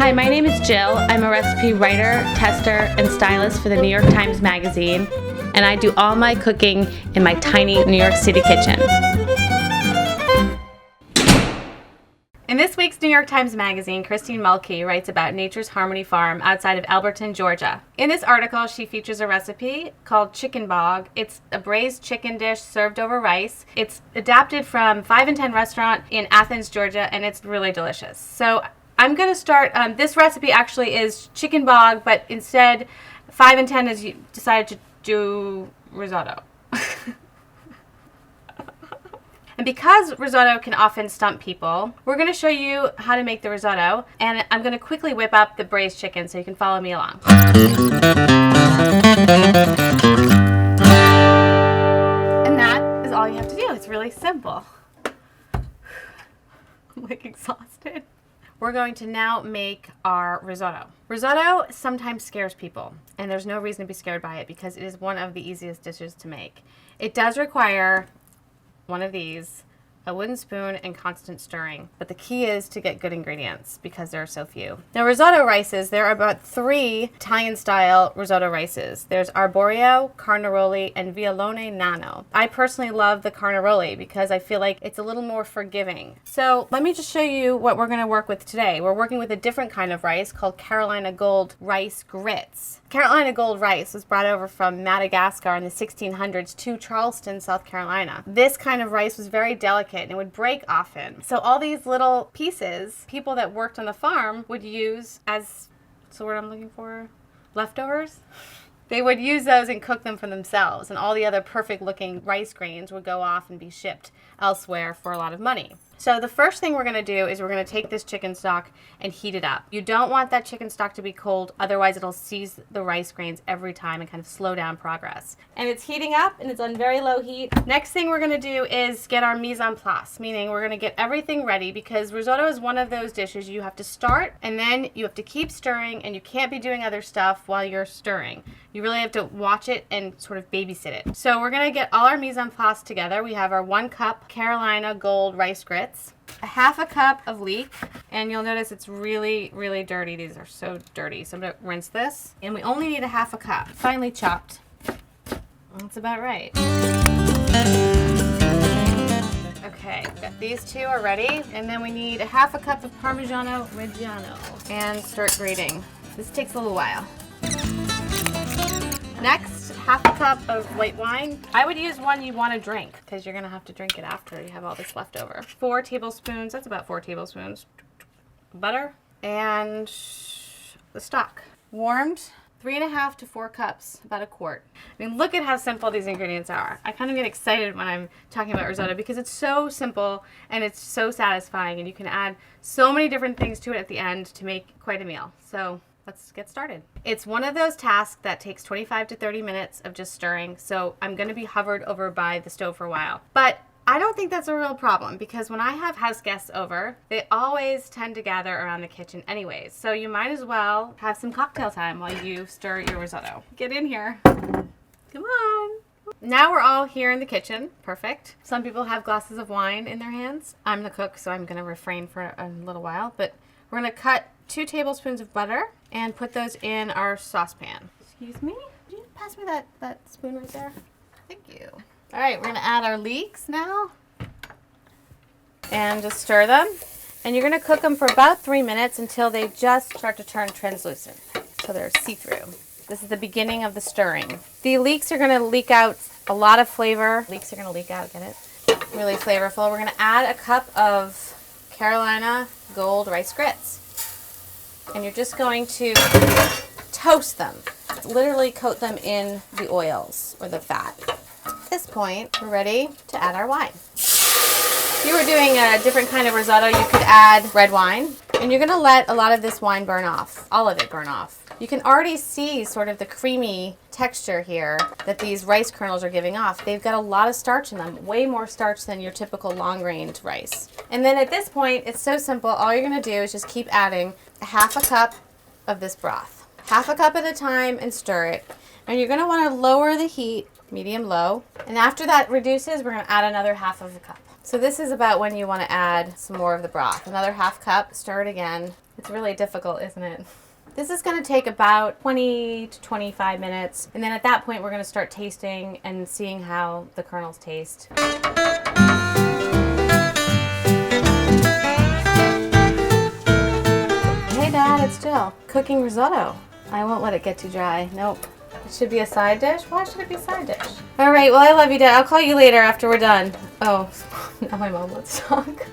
Hi, my name is Jill. I'm a recipe writer, tester, and stylist for the New York Times Magazine, and I do all my cooking in my tiny New York City kitchen. In this week's New York Times Magazine, Christine Mulkey writes about Nature's Harmony Farm outside of Alberton, Georgia. In this article, she features a recipe called chicken bog. It's a braised chicken dish served over rice. It's adapted from 5 and 10 restaurant in Athens, Georgia, and it's really delicious. So I'm going to start, this recipe actually is chicken bog, but instead 5 and 10 is you decided to do risotto. And because risotto can often stump people, we're going to show you how to make the risotto, and I'm going to quickly whip up the braised chicken so you can follow me along. And that is all you have to do. It's really simple. I'm like exhausted. We're going to now make our risotto. Risotto sometimes scares people, and there's no reason to be scared by it because it is one of the easiest dishes to make. It does require one of these, a wooden spoon, and constant stirring. But the key is to get good ingredients because there are so few. Now, risotto rices, there are about 3 Italian-style risotto rices. There's Arborio, Carnaroli, and Vialone Nano. I personally love the Carnaroli because I feel like it's a little more forgiving. So let me just show you what we're going to work with today. We're working with a different kind of rice called Carolina Gold rice grits. Carolina Gold rice was brought over from Madagascar in the 1600s to Charleston, South Carolina. This kind of rice was very delicate and it would break often. So all these little pieces, people that worked on the farm would use as, what's the word I'm looking for? Leftovers? They would use those and cook them for themselves, and all the other perfect looking rice grains would go off and be shipped elsewhere for a lot of money. So the first thing we're going to do is we're going to take this chicken stock and heat it up. You don't want that chicken stock to be cold, otherwise it'll seize the rice grains every time and kind of slow down progress. And it's heating up and it's on very low heat. Next thing we're going to do is get our mise en place, meaning we're going to get everything ready because risotto is one of those dishes you have to start and then you have to keep stirring, and you can't be doing other stuff while you're stirring. You really have to watch it and sort of babysit it. So we're going to get all our mise en place together. We have our 1 cup Carolina Gold rice grits, a 1/2 cup of leek, and you'll notice it's really, really dirty. These are so dirty. So I'm going to rinse this, and we only need a 1/2 cup, finely chopped. That's about right. Okay, got these 2 are ready, and then we need a 1/2 cup of Parmigiano Reggiano, and start grating. This takes a little while. Next, 1/2 cup of white wine. I would use one you want to drink because you're going to have to drink it after you have all this left over. 4 tablespoons, that's about 4 tablespoons, butter, and the stock. Warmed, 3.5 to 4 cups, about 1 quart. I mean, look at how simple these ingredients are. I kind of get excited when I'm talking about risotto because it's so simple and it's so satisfying, and you can add so many different things to it at the end to make quite a meal. So let's get started. It's one of those tasks that takes 25 to 30 minutes of just stirring, so I'm going to be hovered over by the stove for a while. But I don't think that's a real problem because when I have house guests over, they always tend to gather around the kitchen anyways. So you might as well have some cocktail time while you stir your risotto. Get in here. Come on. Now we're all here in the kitchen. Perfect. Some people have glasses of wine in their hands. I'm the cook, so I'm going to refrain for a little while, but we're going to cut 2 tablespoons of butter and put those in our saucepan. Excuse me? Could you pass me that spoon right there? Thank you. All right, we're going to add our leeks now and just stir them. And you're going to cook them for about 3 minutes until they just start to turn translucent, so they're see-through. This is the beginning of the stirring. The leeks are going to leak out a lot of flavor. Leeks are going to leak out, get it? Really flavorful. We're going to add a cup of Carolina Gold rice grits. And you're just going to toast them. Literally coat them in the oils or the fat. At this point, we're ready to add our wine. If you were doing a different kind of risotto, you could add red wine. And you're going to let a lot of this wine burn off, all of it burn off. You can already see sort of the creamy texture here that these rice kernels are giving off. They've got a lot of starch in them, way more starch than your typical long-grained rice. And then at this point, it's so simple. All you're going to do is just keep adding a 1/2 cup of this broth. 1/2 cup at a time and stir it. And you're going to want to lower the heat, medium-low. And after that reduces, we're going to add another 1/2 cup. So this is about when you want to add some more of the broth. Another 1/2 cup, stir it again. It's really difficult, isn't it? This is going to take about 20 to 25 minutes. And then at that point, we're going to start tasting and seeing how the kernels taste. Hey Dad, it's Jill. Cooking risotto. I won't let it get too dry. Nope. It should be a side dish? Why should it be a side dish? Alright, well I love you, Dad. I'll call you later after we're done. Oh, now my mom wants to talk.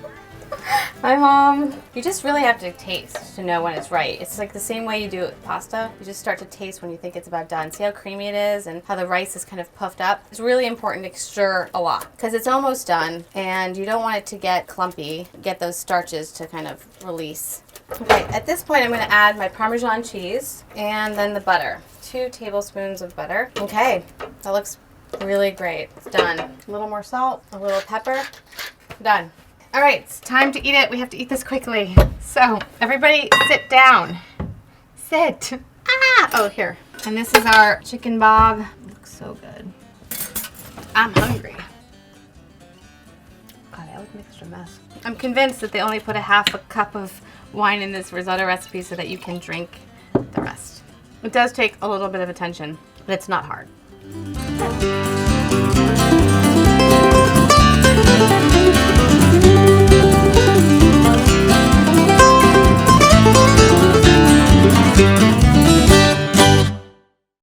Hi, Mom. You just really have to taste to know when it's right. It's like the same way you do it with pasta. You just start to taste when you think it's about done. See how creamy it is and how the rice is kind of puffed up? It's really important to stir a lot because it's almost done and you don't want it to get clumpy. Get those starches to kind of release. Okay, at this point I'm going to add my Parmesan cheese and then the butter. 2 tablespoons of butter. Okay, that looks really great. It's done. A little more salt, a little pepper. Done. All right, it's time to eat it. We have to eat this quickly. So, everybody sit down. Sit. Ah! Oh, here. And this is our chicken bob. It looks so good. I'm hungry. God, I always make such a mess. I'm convinced that they only put a half a cup of wine in this risotto recipe so that you can drink the rest. It does take a little bit of attention, but it's not hard.